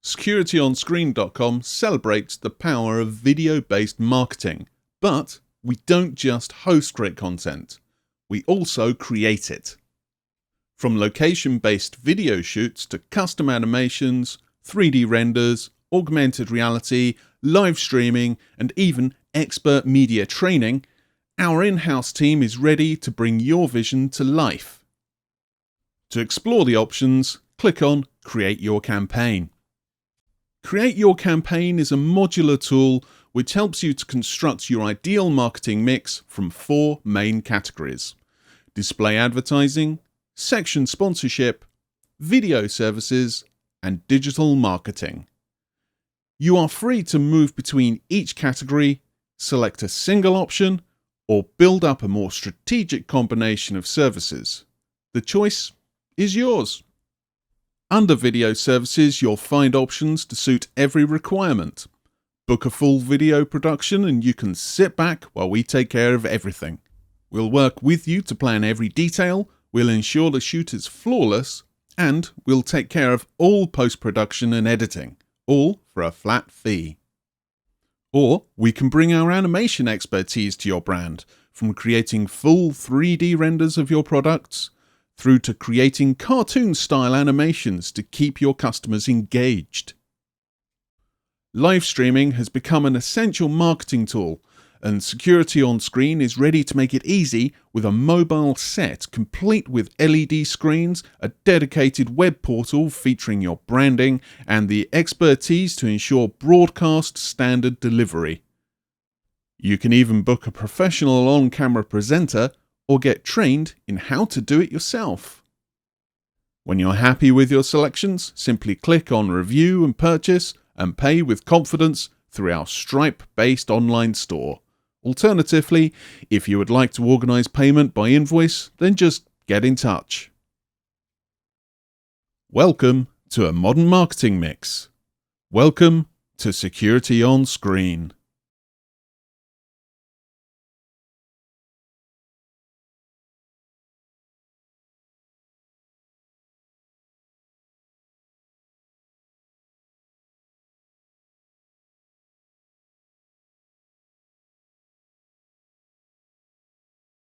SecurityOnScreen.com celebrates the power of video-based marketing, but we don't just host great content, we also create it. From location-based video shoots to custom animations, 3D renders, augmented reality, live streaming, and even expert media training, our in-house team is ready to bring your vision to life. To explore the options, click on Create Your Campaign. Create Your Campaign is a modular tool which helps you to construct your ideal marketing mix from 4 main categories: display advertising, section sponsorship, video services, and digital marketing. You are free to move between each category, select a single option, or build up a more strategic combination of services. The choice is yours. Under Video Services, you'll find options to suit every requirement. Book a full video production and you can sit back while we take care of everything. We'll work with you to plan every detail, we'll ensure the shoot is flawless, and we'll take care of all post-production and editing, all for a flat fee. Or we can bring our animation expertise to your brand, from creating full 3D renders of your products, through to creating cartoon-style animations to keep your customers engaged. Live streaming has become an essential marketing tool, and Security On Screen is ready to make it easy with a mobile set complete with LED screens, a dedicated web portal featuring your branding, and the expertise to ensure broadcast standard delivery. You can even book a professional on-camera presenter or get trained in how to do it yourself. When you're happy with your selections, simply click on Review and Purchase and pay with confidence through our Stripe-based online store. Alternatively, if you would like to organize payment by invoice, then just get in touch. Welcome to a modern marketing mix. Welcome to Security On Screen.